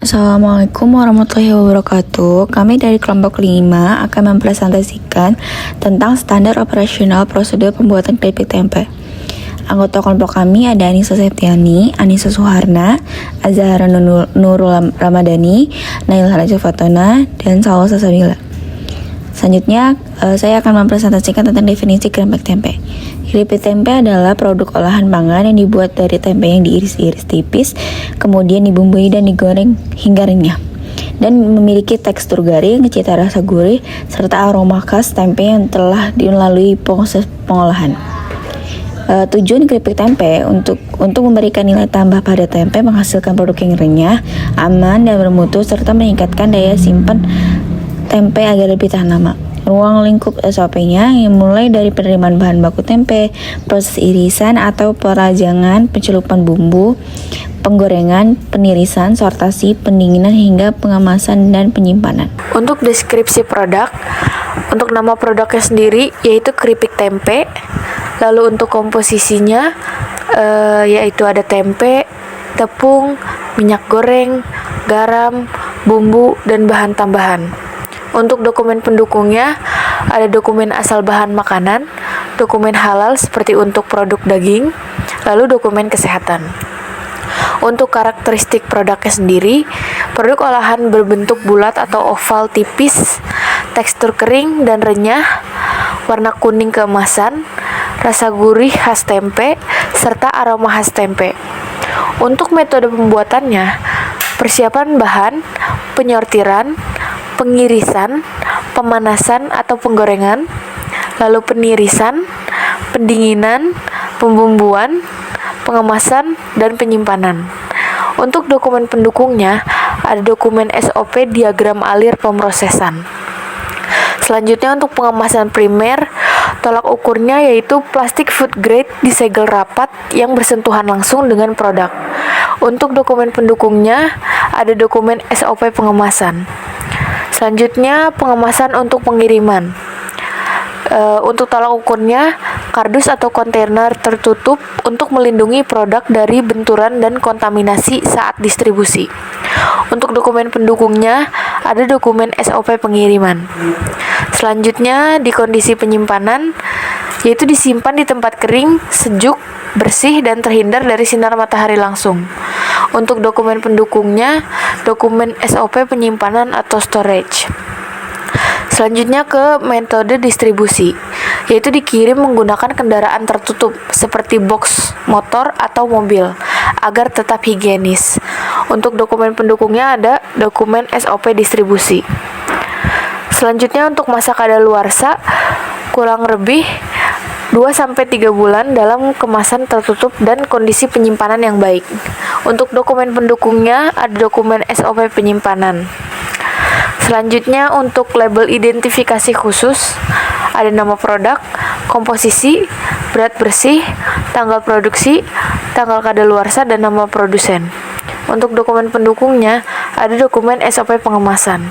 Assalamualaikum warahmatullahi wabarakatuh. Kami dari kelompok 5 akan mempresentasikan tentang standar operasional prosedur pembuatan keripik tempe. Anggota kelompok kami ada Anissa Septiani, Anissa Suharna, Azahara Nurul Ramadhani, Nail Raja Fatona, dan Salwa Sabila. Selanjutnya, saya akan mempresentasikan tentang definisi keripik tempe. Keripik tempe adalah produk olahan pangan yang dibuat dari tempe yang diiris-iris tipis, kemudian dibumbui dan digoreng hingga renyah, dan memiliki tekstur garing, cita rasa gurih, serta aroma khas tempe yang telah dilalui proses pengolahan. Tujuan keripik tempe untuk memberikan nilai tambah pada tempe, menghasilkan produk yang renyah, aman, dan bermutu, serta meningkatkan daya simpan tempe agar lebih tahan lama. Ruang lingkup SOP-nya yang mulai dari penerimaan bahan baku tempe, proses irisan atau perajangan, pencelupan bumbu, penggorengan, penirisan, sortasi, pendinginan, hingga pengemasan dan penyimpanan. Untuk deskripsi produk, untuk nama produknya sendiri yaitu keripik tempe. Lalu untuk komposisinya yaitu ada tempe, tepung, minyak goreng, garam, bumbu, dan bahan tambahan. Untuk dokumen pendukungnya ada dokumen asal bahan makanan, dokumen halal seperti untuk produk daging, lalu dokumen kesehatan. Untuk karakteristik produknya sendiri, produk olahan berbentuk bulat atau oval tipis, tekstur kering dan renyah, warna kuning keemasan, rasa gurih khas tempe, serta aroma khas tempe. Untuk metode pembuatannya, persiapan bahan, penyortiran, pengirisan, pemanasan atau penggorengan, lalu penirisan, pendinginan, pembumbuan, pengemasan, dan penyimpanan. Untuk dokumen pendukungnya, ada dokumen SOP diagram alir pemrosesan. Selanjutnya untuk pengemasan primer, tolak ukurnya yaitu plastik food grade disegel rapat yang bersentuhan langsung dengan produk. Untuk dokumen pendukungnya, ada dokumen SOP pengemasan. Selanjutnya pengemasan untuk pengiriman. Untuk tolak ukurnya, kardus atau kontainer tertutup untuk melindungi produk dari benturan dan kontaminasi saat distribusi. Untuk dokumen pendukungnya, ada dokumen SOP pengiriman. Selanjutnya di kondisi penyimpanan, yaitu disimpan di tempat kering, sejuk, bersih, dan terhindar dari sinar matahari langsung. Untuk dokumen pendukungnya, dokumen SOP penyimpanan atau storage. Selanjutnya ke metode distribusi, yaitu dikirim menggunakan kendaraan tertutup seperti box motor atau mobil agar tetap higienis. Untuk dokumen pendukungnya ada dokumen SOP distribusi. Selanjutnya untuk masa kadaluarsa kurang lebih 2-3 bulan dalam kemasan tertutup dan kondisi penyimpanan yang baik. Untuk dokumen pendukungnya ada dokumen SOP penyimpanan. Selanjutnya untuk label identifikasi khusus ada nama produk, komposisi, berat bersih, tanggal produksi, tanggal kadaluarsa, dan nama produsen. Untuk dokumen pendukungnya ada dokumen SOP pengemasan.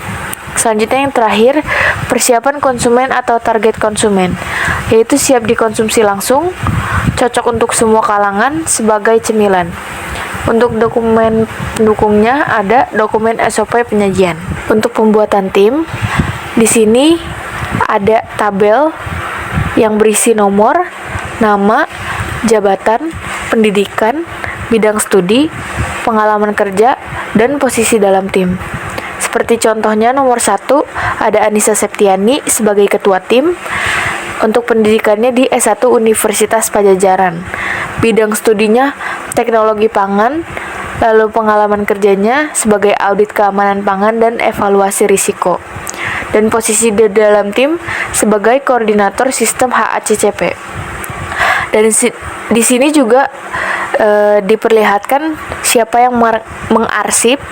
Selanjutnya yang terakhir, persiapan konsumen atau target konsumen, yaitu siap dikonsumsi langsung, cocok untuk semua kalangan sebagai cemilan. Untuk dokumen pendukungnya ada dokumen SOP penyajian. Untuk pembuatan tim, di sini ada tabel yang berisi nomor, nama, jabatan, pendidikan, bidang studi, pengalaman kerja, dan posisi dalam tim. Seperti contohnya nomor 1 ada Anissa Septiani sebagai ketua tim. Untuk pendidikannya di S1 Universitas Padjadjaran. Bidang studinya teknologi pangan, lalu pengalaman kerjanya sebagai audit keamanan pangan dan evaluasi risiko. Dan posisi di dalam tim sebagai koordinator sistem HACCP. Dan di sini juga diperlihatkan siapa yang mengarsip,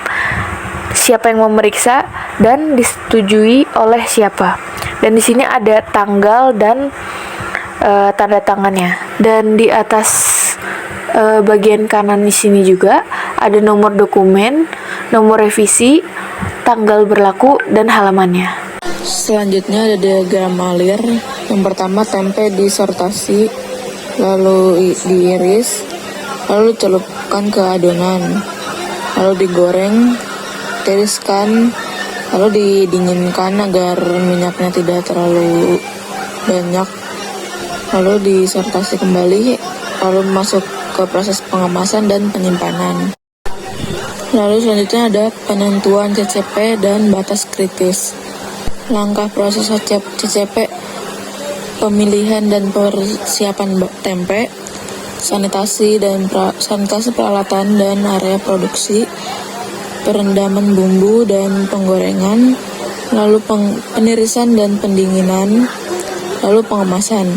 siapa yang memeriksa, dan disetujui oleh siapa. Dan di sini ada tanggal dan tanda tangannya. Dan di atas bagian kanan di sini juga ada nomor dokumen, nomor revisi, tanggal berlaku, dan halamannya. Selanjutnya ada diagram alir. Yang pertama tempe disortasi, lalu diiris, lalu dicelupkan ke adonan, lalu digoreng, ditiriskan lalu didinginkan agar minyaknya tidak terlalu banyak, lalu disortasi kembali, lalu masuk ke proses pengemasan dan penyimpanan. Lalu selanjutnya ada penentuan CCP dan batas kritis. Langkah proses CCP, pemilihan dan persiapan tempe, sanitasi peralatan dan area produksi, perendaman bumbu dan penggorengan, lalu penirisan dan pendinginan, lalu pengemasan.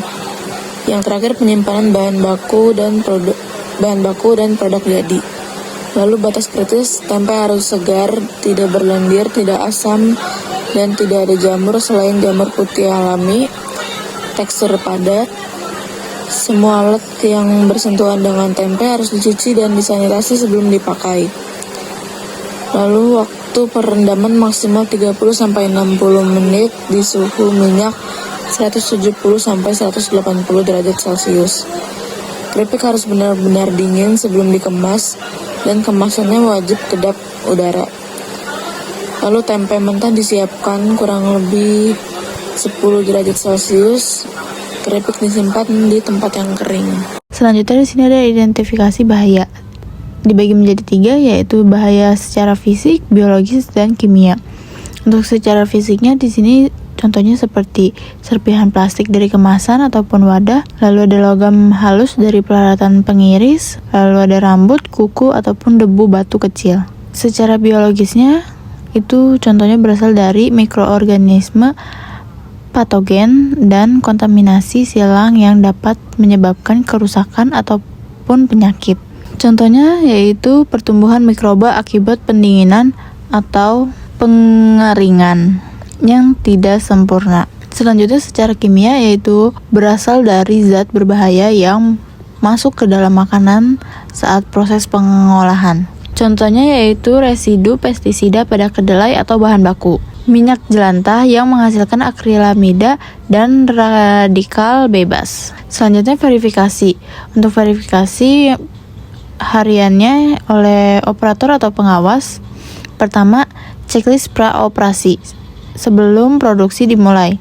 Yang terakhir penyimpanan bahan baku dan produk jadi. Lalu batas kritis, tempe harus segar, tidak berlendir, tidak asam, dan tidak ada jamur selain jamur putih alami, tekstur padat. Semua alat yang bersentuhan dengan tempe harus dicuci dan disanitasi sebelum dipakai. Lalu waktu perendaman maksimal 30-60 menit di suhu minyak 170-180 derajat Celcius. Keripik harus benar-benar dingin sebelum dikemas dan kemasannya wajib kedap udara. Lalu tempe mentah disiapkan kurang lebih 10 derajat Celcius. Keripik disimpan di tempat yang kering. Selanjutnya di sini ada identifikasi bahaya. Dibagi menjadi 3, yaitu bahaya secara fisik, biologis, dan kimia. Untuk secara fisiknya di sini contohnya seperti serpihan plastik dari kemasan ataupun wadah, lalu ada logam halus dari peralatan pengiris, lalu ada rambut, kuku, ataupun debu batu kecil. Secara biologisnya itu contohnya berasal dari mikroorganisme, patogen, dan kontaminasi silang yang dapat menyebabkan kerusakan ataupun penyakit. Contohnya yaitu pertumbuhan mikroba akibat pendinginan atau pengeringan yang tidak sempurna. Selanjutnya secara kimia yaitu berasal dari zat berbahaya yang masuk ke dalam makanan saat proses pengolahan. Contohnya yaitu residu pestisida pada kedelai atau bahan baku, minyak jelantah yang menghasilkan akrilamida dan radikal bebas. Selanjutnya verifikasi. Untuk verifikasi hariannya oleh operator atau pengawas. Pertama, checklist praoperasi sebelum produksi dimulai,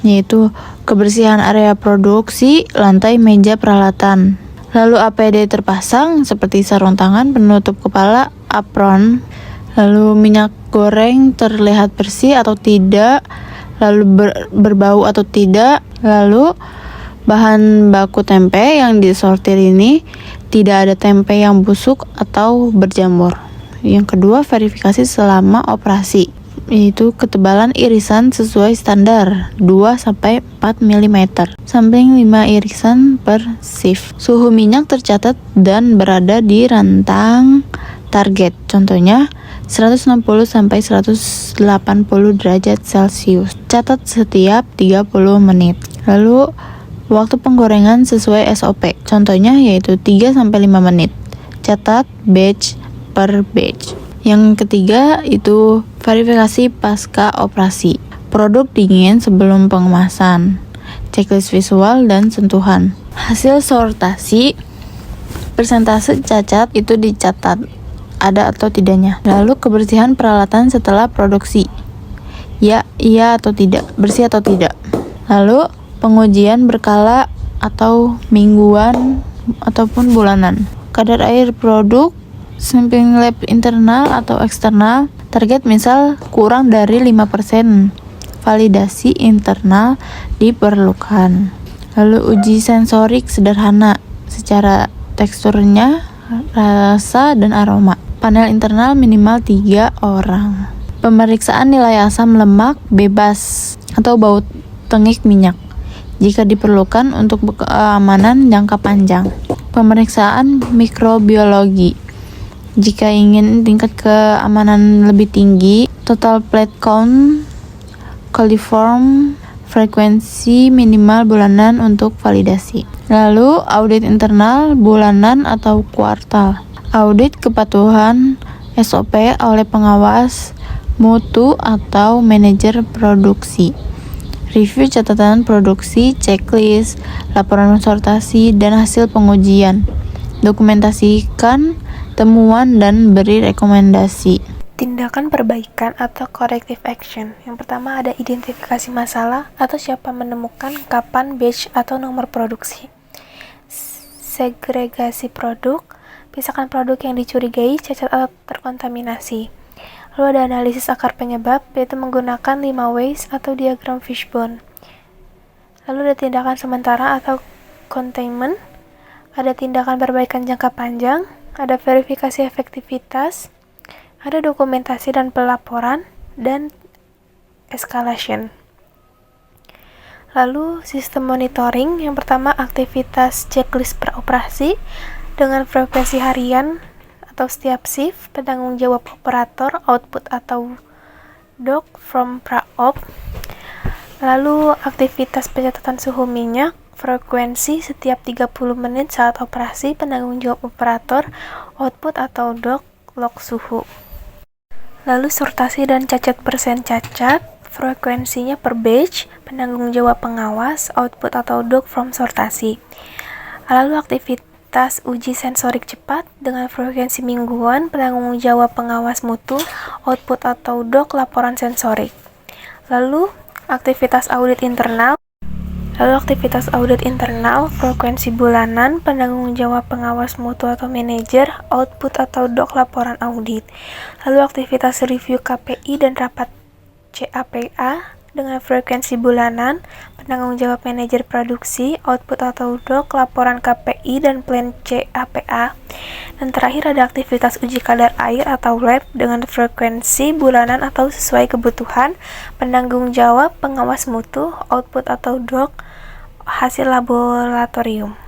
yaitu kebersihan area produksi, lantai, meja, peralatan. Lalu APD terpasang seperti sarung tangan, penutup kepala, apron. Lalu minyak goreng terlihat bersih atau tidak, lalu berbau atau tidak. Lalu bahan baku tempe yang disortir ini tidak ada tempe yang busuk atau berjamur. Yang kedua, verifikasi selama operasi, yaitu ketebalan irisan sesuai standar 2-4 mm, sampling 5 irisan per shift. Suhu minyak tercatat dan berada di rentang target, contohnya 160-180 derajat Celcius. Catat setiap 30 menit. Lalu waktu penggorengan sesuai SOP, contohnya yaitu 3-5 menit. Catat batch per batch. Yang ketiga itu verifikasi pasca operasi. Produk dingin sebelum pengemasan. Checklist visual dan sentuhan. Hasil sortasi, persentase cacat itu dicatat, ada atau tidaknya. Lalu kebersihan peralatan setelah produksi. Ya, iya atau tidak, bersih atau tidak. Lalu pengujian berkala atau mingguan ataupun bulanan. Kadar air produk, sampling lab internal atau eksternal, target misal kurang dari 5%. Validasi internal diperlukan. Lalu uji sensorik sederhana secara teksturnya, rasa, dan aroma. Panel internal minimal 3 orang. Pemeriksaan nilai asam lemak bebas atau bau tengik minyak jika diperlukan untuk keamanan jangka panjang. Pemeriksaan mikrobiologi jika ingin tingkat keamanan lebih tinggi. Total plate count, coliform, frekuensi minimal bulanan untuk validasi. Lalu audit internal bulanan atau kuartal. Audit kepatuhan SOP oleh pengawas mutu atau manajer produksi. Review catatan produksi, checklist, laporan sortasi, dan hasil pengujian. Dokumentasikan temuan dan beri rekomendasi. tindakan perbaikan atau corrective action. Yang pertama ada identifikasi masalah atau siapa menemukan, kapan, batch atau nomor produksi. Segregasi produk, pisahkan produk yang dicurigai, cacat atau terkontaminasi. Lalu ada analisis akar penyebab, yaitu menggunakan 5 Whys atau diagram fishbone. Lalu ada tindakan sementara atau containment, ada tindakan perbaikan jangka panjang, ada verifikasi efektivitas, ada dokumentasi dan pelaporan, dan escalation. Lalu sistem monitoring, yang pertama aktivitas checklist praoperasi dengan frekuensi harian atau setiap shift, penanggung jawab operator, output atau doc from praop. Lalu aktivitas pencatatan suhu minyak, frekuensi setiap 30 menit saat operasi, penanggung jawab operator, output atau doc log suhu. Lalu sortasi dan cacat persen cacat, frekuensinya per batch, penanggung jawab pengawas, output atau doc from sortasi. Lalu aktivitas uji sensorik cepat dengan frekuensi mingguan, penanggung jawab pengawas mutu, output atau doc laporan sensorik. Lalu aktivitas audit internal, frekuensi bulanan, penanggung jawab pengawas mutu atau manajer, output atau doc laporan audit. Lalu aktivitas review KPI dan rapat CAPA dengan frekuensi bulanan, penanggung jawab manajer produksi, output atau doc laporan KPI dan plan CAPA. Dan terakhir ada aktivitas uji kadar air atau lab dengan frekuensi bulanan atau sesuai kebutuhan, penanggung jawab pengawas mutu, output atau doc hasil laboratorium.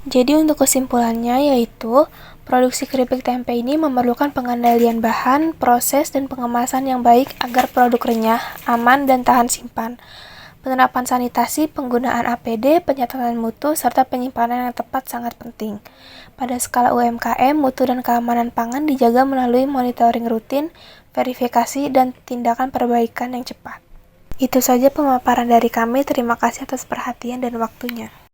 Jadi untuk kesimpulannya yaitu produksi keripik tempe ini memerlukan pengendalian bahan, proses, dan pengemasan yang baik agar produk renyah, aman, dan tahan simpan. Penerapan sanitasi, penggunaan APD, pencatatan mutu, serta penyimpanan yang tepat sangat penting. Pada skala UMKM, mutu dan keamanan pangan dijaga melalui monitoring rutin, verifikasi, dan tindakan perbaikan yang cepat. Itu saja pemaparan dari kami. Terima kasih atas perhatian dan waktunya.